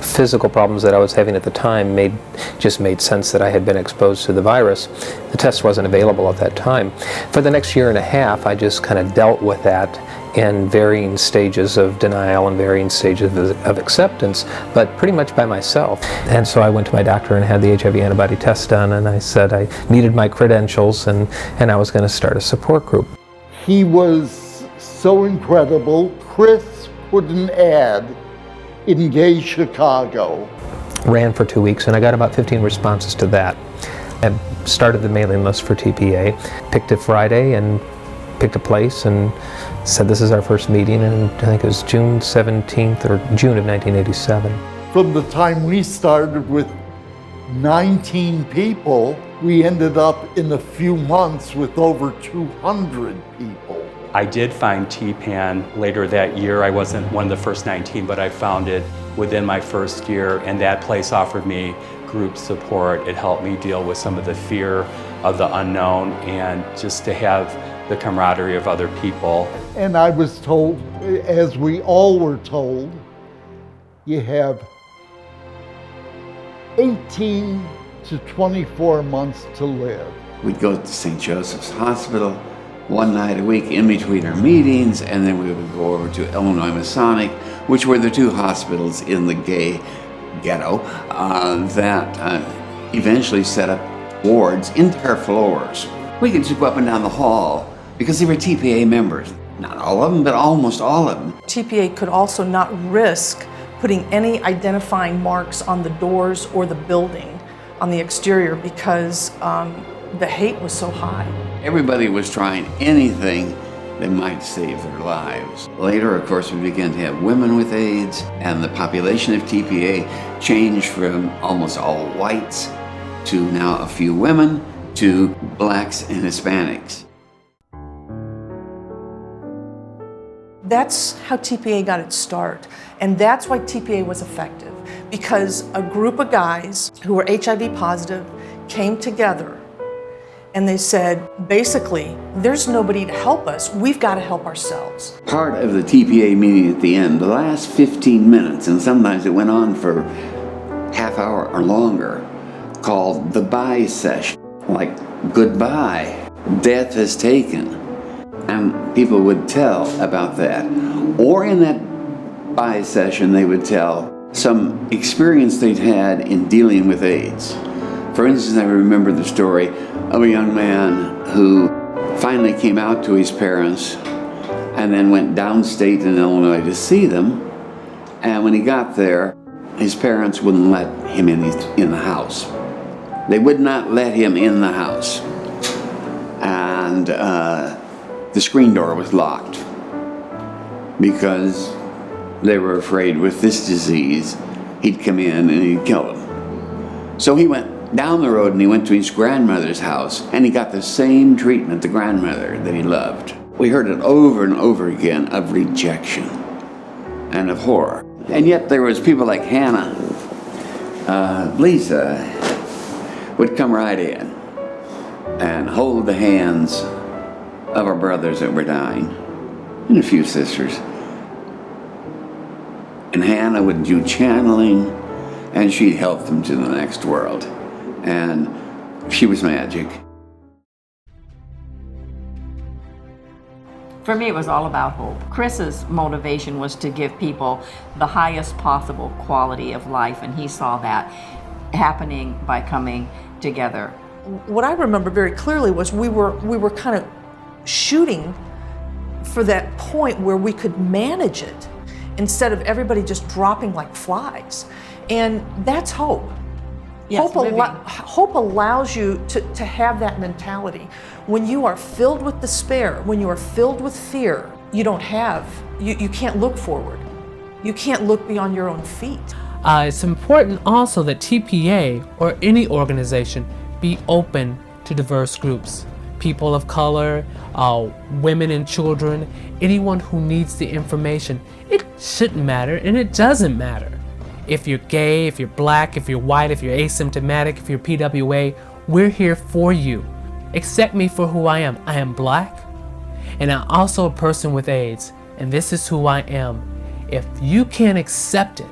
physical problems that I was having at the time just made sense that I had been exposed to the virus. The test wasn't available at that time. For the next year and a half, I just kind of dealt with that in varying stages of denial and varying stages of acceptance, but pretty much by myself. And so I went to my doctor and had the HIV antibody test done, and I said I needed my credentials and I was going to start a support group. He was so incredible. Chris put an ad in Gay Chicago. Ran for 2 weeks and I got about 15 responses to that. I started the mailing list for TPA, picked a Friday and picked a place and said this is our first meeting, and I think it was June 17th or June of 1987. From the time we started with 19 people, we ended up in a few months with over 200 people. I did find TPAN later that year. I wasn't one of the first 19, but I found it within my first year, and that place offered me group support. It helped me deal with some of the fear of the unknown and just to have the camaraderie of other people. And I was told, as we all were told, you have 18 to 24 months to live. We'd go to St. Joseph's Hospital one night a week in between our meetings, and then we would go over to Illinois Masonic, which were the two hospitals in the gay ghetto that eventually set up wards, entire floors. We could just go up and down the hall because they were TPA members. Not all of them, but almost all of them. TPA could also not risk putting any identifying marks on the doors or the building on the exterior because the hate was so high. Everybody was trying anything that might save their lives. Later, of course, we began to have women with AIDS, and the population of TPA changed from almost all whites to now a few women to blacks and Hispanics. That's how TPA got its start, and that's why TPA was effective, because a group of guys who were HIV positive came together and they said, basically, there's nobody to help us, we've got to help ourselves. Part of the TPA meeting at the end, the last 15 minutes, and sometimes it went on for half hour or longer, called the bye session, like goodbye, death has taken. And people would tell about that. Or in that bye session, they would tell some experience they'd had in dealing with AIDS. For instance, I remember the story of a young man who finally came out to his parents and then went downstate in Illinois to see them. And when he got there, his parents wouldn't let him in the house. They would not let him in the house. And the screen door was locked because they were afraid with this disease he'd come in and he'd kill him. So he went down the road and he went to his grandmother's house and he got the same treatment, the grandmother that he loved. We heard it over and over again of rejection and of horror. And yet there was people like Hannah, Lisa, would come right in and hold the hands of our brothers that were dying, and a few sisters. And Hannah would do channeling, and she'd help them to the next world. And she was magic. For me, it was all about hope. Chris's motivation was to give people the highest possible quality of life, and he saw that happening by coming together. What I remember very clearly was we were kind of shooting for that point where we could manage it instead of everybody just dropping like flies. And that's hope. Yes, Hope allows you to have that mentality. When you are filled with despair, when you are filled with fear, you can't look forward. You can't look beyond your own feet. It's important also that TPA or any organization be open to diverse groups. People of color, women and children, anyone who needs the information. It shouldn't matter, and it doesn't matter. If you're gay, if you're black, if you're white, if you're asymptomatic, if you're PWA, we're here for you. Accept me for who I am. I am black, and I'm also a person with AIDS, and this is who I am. If you can't accept it,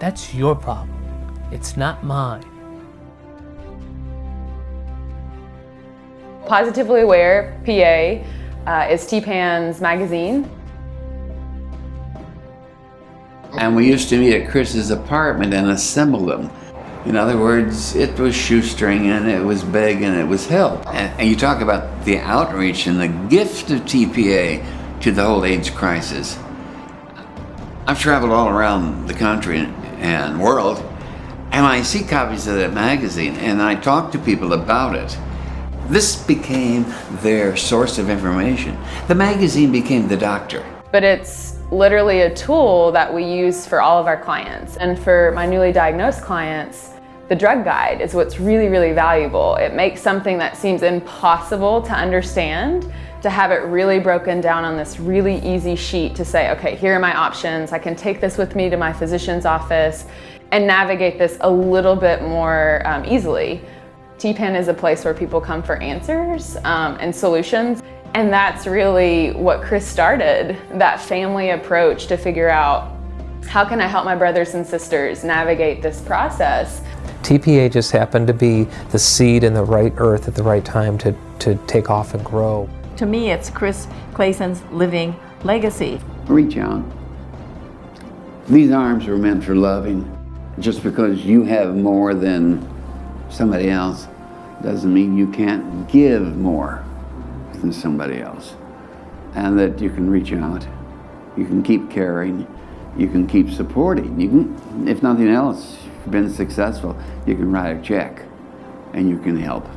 That's your problem. It's not mine. Positively Aware PA is TPAN's magazine. And we used to meet at Chris's apartment and assemble them. In other words, it was shoestring and it was beg and it was help. And you talk about the outreach and the gift of TPA to the whole AIDS crisis. I've traveled all around the country and world, and I see copies of that magazine and I talk to people about it. This became their source of information. The magazine became the doctor. But it's literally a tool that we use for all of our clients. And for my newly diagnosed clients, the drug guide is what's really, really valuable. It makes something that seems impossible to understand, to have it really broken down on this really easy sheet to say, okay, here are my options. I can take this with me to my physician's office and navigate this a little bit more easily. TPAN is a place where people come for answers and solutions. And that's really what Chris started, that family approach to figure out, how can I help my brothers and sisters navigate this process? TPA just happened to be the seed in the right earth at the right time to take off and grow. To me, it's Chris Clason's living legacy. Reach out. These arms were meant for loving. Just because you have more than somebody else doesn't mean you can't give more than somebody else. And that you can reach out, you can keep caring, you can keep supporting. You can, if nothing else, you've been successful, you can write a check and you can help.